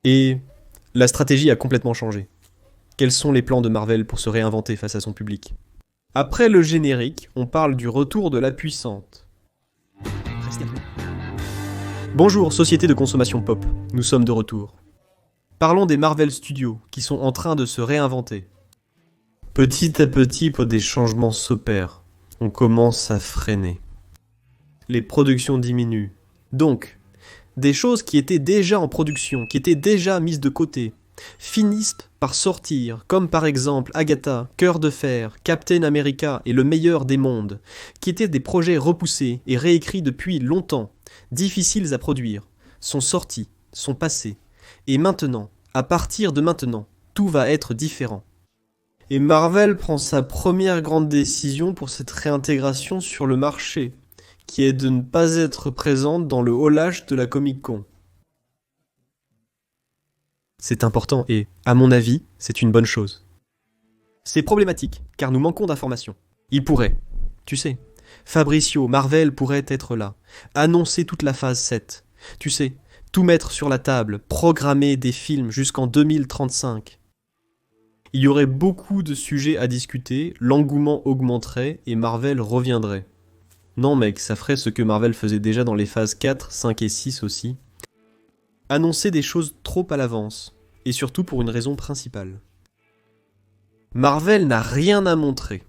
Et la stratégie a complètement changé. Quels sont les plans de Marvel pour se réinventer face à son public? Après le générique, on parle du retour de la puissante. Bonjour, société de consommation pop, nous sommes de retour. Parlons des Marvel Studios, qui sont en train de se réinventer. Petit à petit, des changements s'opèrent. On commence à freiner. Les productions diminuent. Donc, des choses qui étaient déjà en production, qui étaient déjà mises de côté, finissent par sortir, comme par exemple Agatha, Cœur de Fer, Captain America et Le Meilleur des Mondes, qui étaient des projets repoussés et réécrits depuis longtemps, difficiles à produire, sont sortis, sont passés. Et maintenant, à partir de maintenant, tout va être différent. Et Marvel prend sa première grande décision pour cette réintégration sur le marché, qui est de ne pas être présente dans le haulage de la Comic-Con. C'est important et, à mon avis, c'est une bonne chose. C'est problématique, car nous manquons d'informations. Il pourrait, tu sais, Fabricio, Marvel pourrait être là, annoncer toute la phase 7, tu sais, tout mettre sur la table, programmer des films jusqu'en 2035. Il y aurait beaucoup de sujets à discuter, l'engouement augmenterait et Marvel reviendrait. Non mec, ça ferait ce que Marvel faisait déjà dans les phases 4, 5 et 6 aussi. Annoncer des choses trop à l'avance, et surtout pour une raison principale. Marvel n'a rien à montrer.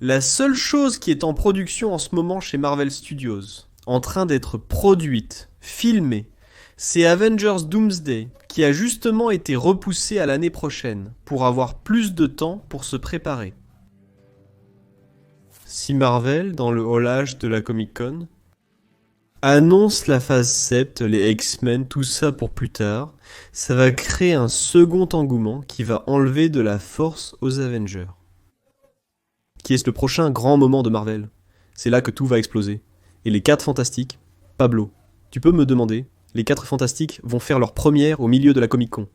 La seule chose qui est en production en ce moment chez Marvel Studios, en train d'être produite, filmée, c'est Avengers Doomsday, qui a justement été repoussé à l'année prochaine, pour avoir plus de temps pour se préparer. Si Marvel, dans le haulage de la Comic-Con, annonce la phase 7, les X-Men, tout ça pour plus tard, ça va créer un second engouement qui va enlever de la force aux Avengers. Qui est le prochain grand moment de Marvel. C'est là que tout va exploser. Et les 4 Fantastiques, Pablo, tu peux me demander, les 4 Fantastiques vont faire leur première au milieu de la Comic-Con.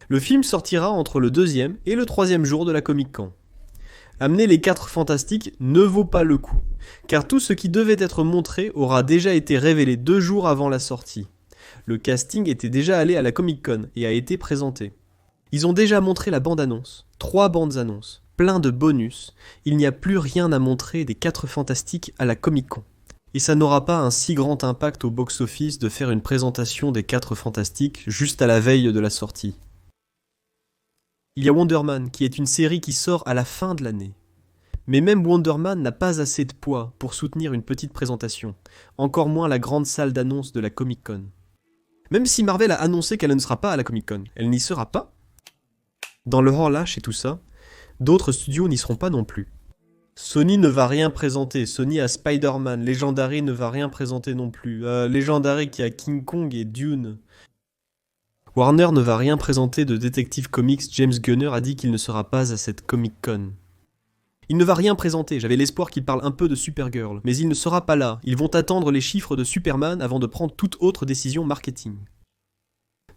Le film sortira entre le 2e et le 3e jour de la Comic-Con. Amener les 4 Fantastiques ne vaut pas le coup, car tout ce qui devait être montré aura déjà été révélé 2 jours avant la sortie. Le casting était déjà allé à la Comic-Con et a été présenté. Ils ont déjà montré la bande-annonce, 3 bandes-annonces, plein de bonus. Il n'y a plus rien à montrer des 4 Fantastiques à la Comic-Con. Et ça n'aura pas un si grand impact au box-office de faire une présentation des 4 Fantastiques juste à la veille de la sortie. Il y a Wonder Man, qui est une série qui sort à la fin de l'année. Mais même Wonder Man n'a pas assez de poids pour soutenir une petite présentation, encore moins la grande salle d'annonce de la Comic-Con. Même si Marvel a annoncé qu'elle ne sera pas à la Comic-Con, elle n'y sera pas. Dans le relâche et tout ça, d'autres studios n'y seront pas non plus. Sony ne va rien présenter, Sony a Spider-Man, Legendary ne va rien présenter non plus. Legendary qui a King Kong et Dune. Warner ne va rien présenter de Detective Comics, James Gunner a dit qu'il ne sera pas à cette Comic-Con. Il ne va rien présenter, j'avais l'espoir qu'il parle un peu de Supergirl, mais il ne sera pas là, ils vont attendre les chiffres de Superman avant de prendre toute autre décision marketing.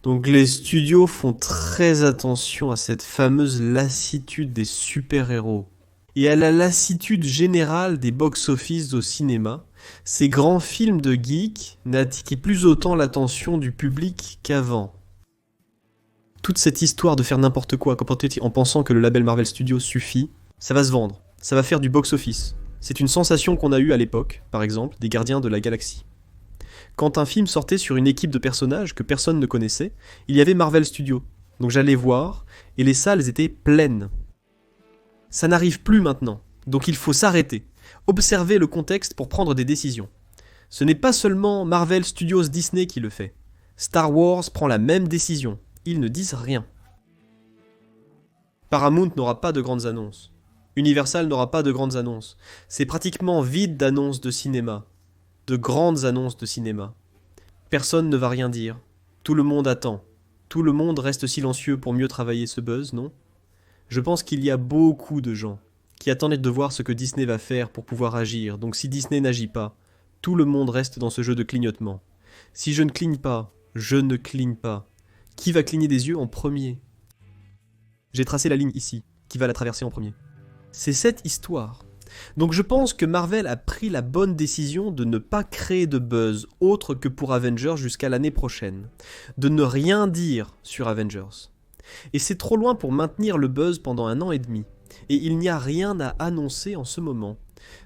Donc les studios font très attention à cette fameuse lassitude des super-héros et à la lassitude générale des box-office au cinéma. Ces grands films de geeks n'attirent plus autant l'attention du public qu'avant. Toute cette histoire de faire n'importe quoi en pensant que le label Marvel Studios suffit, ça va se vendre, ça va faire du box-office. C'est une sensation qu'on a eue à l'époque, par exemple, des Gardiens de la Galaxie. Quand un film sortait sur une équipe de personnages que personne ne connaissait, il y avait Marvel Studios. Donc j'allais voir, et les salles étaient pleines. Ça n'arrive plus maintenant, donc il faut s'arrêter, observer le contexte pour prendre des décisions. Ce n'est pas seulement Marvel Studios Disney qui le fait. Star Wars prend la même décision. Ils ne disent rien. Paramount n'aura pas de grandes annonces. Universal n'aura pas de grandes annonces. C'est pratiquement vide d'annonces de cinéma. De grandes annonces de cinéma. Personne ne va rien dire. Tout le monde attend. Tout le monde reste silencieux pour mieux travailler ce buzz, non? Je pense qu'il y a beaucoup de gens qui attendent de voir ce que Disney va faire pour pouvoir agir. Donc si Disney n'agit pas, tout le monde reste dans ce jeu de clignotement. Si je ne cligne pas, je ne cligne pas. Qui va cligner des yeux en premier? J'ai tracé la ligne ici. Qui va la traverser en premier? C'est cette histoire. Donc je pense que Marvel a pris la bonne décision de ne pas créer de buzz autre que pour Avengers jusqu'à l'année prochaine. De ne rien dire sur Avengers. Et c'est trop loin pour maintenir le buzz pendant 1 an et demi. Et il n'y a rien à annoncer en ce moment.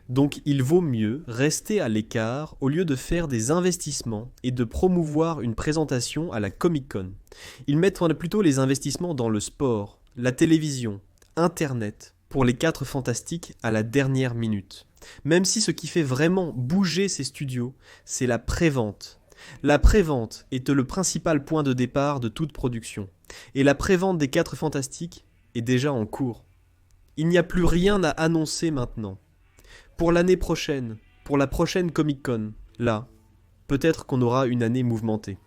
Donc il vaut mieux rester à l'écart au lieu de faire des investissements et de promouvoir une présentation à la Comic-Con. Ils mettent plutôt les investissements dans le sport, la télévision, Internet, pour les 4 fantastiques à la dernière minute. Même si ce qui fait vraiment bouger ces studios, c'est la prévente. La prévente est le principal point de départ de toute production. Et la prévente des 4 fantastiques est déjà en cours. Il n'y a plus rien à annoncer maintenant. Pour l'année prochaine, pour la prochaine Comic-Con, là, peut-être qu'on aura une année mouvementée.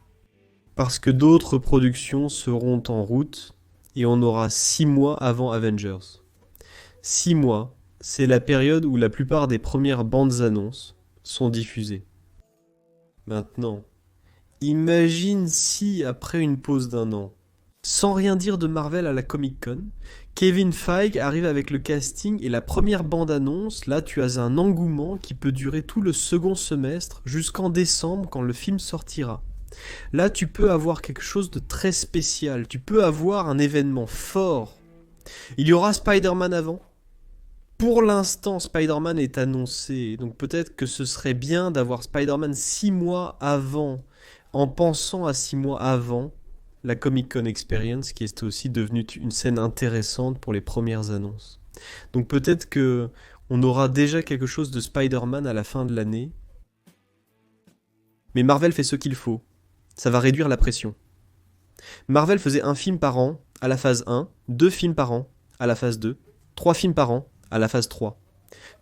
Parce que d'autres productions seront en route et on aura 6 mois avant Avengers. 6 mois, c'est la période où la plupart des premières bandes annonces sont diffusées. Maintenant, imagine si après une pause d'1 an, sans rien dire de Marvel à la Comic-Con, Kevin Feige arrive avec le casting et la première bande-annonce, là tu as un engouement qui peut durer tout le second semestre jusqu'en décembre quand le film sortira. Là tu peux avoir quelque chose de très spécial, tu peux avoir un événement fort. Il y aura Spider-Man avant. Pour l'instant, Spider-Man est annoncé, donc peut-être que ce serait bien d'avoir Spider-Man 6 mois avant, en pensant à 6 mois avant la Comic-Con Experience, qui est aussi devenue une scène intéressante pour les premières annonces. Donc peut-être que on aura déjà quelque chose de Spider-Man à la fin de l'année. Mais Marvel fait ce qu'il faut. Ça va réduire la pression. Marvel faisait un film par an à la phase 1, 2 films par an à la phase 2, 3 films par an à la phase 3.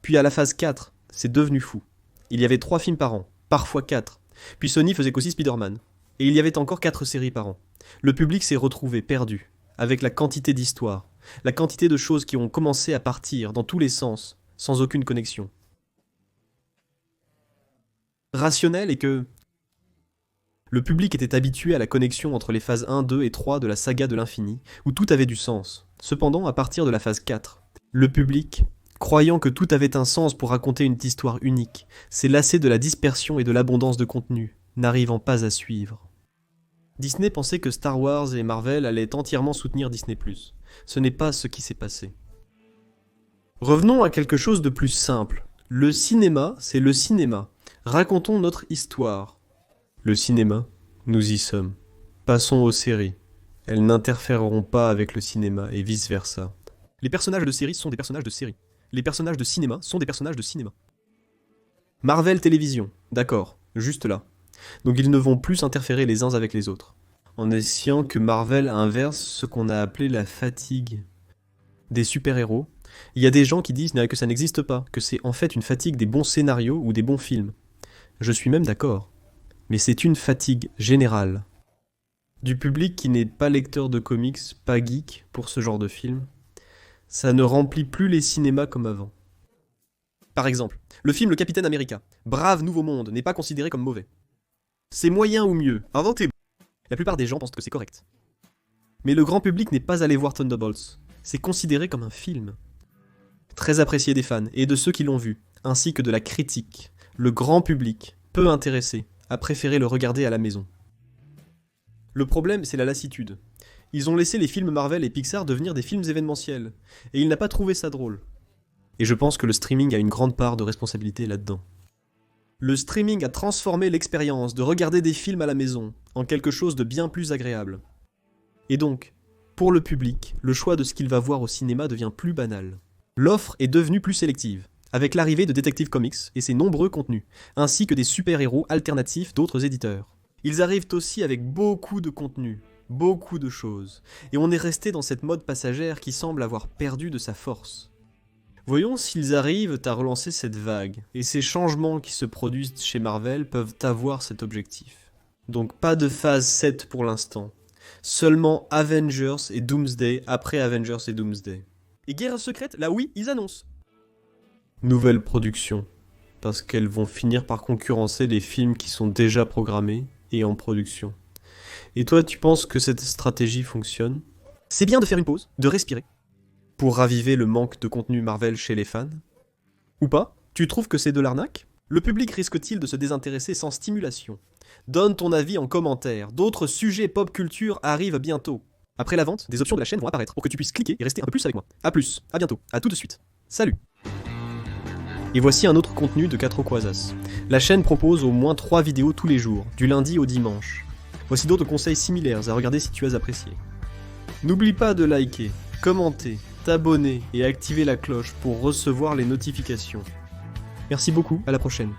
Puis à la phase 4, c'est devenu fou. Il y avait 3 films par an, parfois 4. Puis Sony faisait qu'aussi Spider-Man. Et il y avait encore 4 séries par an. Le public s'est retrouvé perdu, avec la quantité d'histoires, la quantité de choses qui ont commencé à partir dans tous les sens, sans aucune connexion. Rationnel est que le public était habitué à la connexion entre les phases 1, 2 et 3 de la saga de l'infini, où tout avait du sens. Cependant, à partir de la phase 4, le public, croyant que tout avait un sens pour raconter une histoire unique, s'est lassé de la dispersion et de l'abondance de contenu, n'arrivant pas à suivre. Disney pensait que Star Wars et Marvel allaient entièrement soutenir Disney+. Ce n'est pas ce qui s'est passé. Revenons à quelque chose de plus simple. Le cinéma, c'est le cinéma. Racontons notre histoire. Le cinéma, nous y sommes. Passons aux séries. Elles n'interféreront pas avec le cinéma et vice-versa. Les personnages de séries sont des personnages de séries. Les personnages de cinéma sont des personnages de cinéma. Marvel Télévision, d'accord, juste là. Donc ils ne vont plus s'interférer les uns avec les autres. En essayant que Marvel inverse ce qu'on a appelé la fatigue des super-héros, il y a des gens qui disent que ça n'existe pas, que c'est en fait une fatigue des bons scénarios ou des bons films. Je suis même d'accord. Mais c'est une fatigue générale. Du public qui n'est pas lecteur de comics, pas geek pour ce genre de film, ça ne remplit plus les cinémas comme avant. Par exemple, le film Le Capitaine America, Brave Nouveau Monde, n'est pas considéré comme mauvais. C'est moyen ou mieux, inventez. La plupart des gens pensent que c'est correct. Mais le grand public n'est pas allé voir Thunderbolts. C'est considéré comme un film. Très apprécié des fans et de ceux qui l'ont vu, ainsi que de la critique. Le grand public, peu intéressé, a préféré le regarder à la maison. Le problème, c'est la lassitude. Ils ont laissé les films Marvel et Pixar devenir des films événementiels, et il n'a pas trouvé ça drôle. Et je pense que le streaming a une grande part de responsabilité là-dedans. Le streaming a transformé l'expérience de regarder des films à la maison en quelque chose de bien plus agréable. Et donc, pour le public, le choix de ce qu'il va voir au cinéma devient plus banal. L'offre est devenue plus sélective, avec l'arrivée de Detective Comics et ses nombreux contenus, ainsi que des super-héros alternatifs d'autres éditeurs. Ils arrivent aussi avec beaucoup de contenu, beaucoup de choses, et on est resté dans cette mode passagère qui semble avoir perdu de sa force. Voyons s'ils arrivent à relancer cette vague, et ces changements qui se produisent chez Marvel peuvent avoir cet objectif. Donc pas de phase 7 pour l'instant. Seulement Avengers et Doomsday après Avengers et Doomsday. Et Guerre secrète, là oui, ils annoncent. Nouvelle production. Parce qu'elles vont finir par concurrencer les films qui sont déjà programmés et en production. Et toi, tu penses que cette stratégie fonctionne ? C'est bien de faire une pause, de respirer, pour raviver le manque de contenu Marvel chez les fans. Ou pas? Tu trouves que c'est de l'arnaque? Le public risque-t-il de se désintéresser sans stimulation? Donne ton avis en commentaire. D'autres sujets pop culture arrivent bientôt. Après la vente, des options de la chaîne vont apparaître pour que tu puisses cliquer et rester un peu plus avec moi. A plus, à bientôt, à tout de suite. Salut! Et voici un autre contenu de 4 Quasas. La chaîne propose au moins 3 vidéos tous les jours, du lundi au dimanche. Voici d'autres conseils similaires à regarder si tu as apprécié. N'oublie pas de liker, commenter, t'abonner et activer la cloche pour recevoir les notifications. Merci beaucoup, à la prochaine.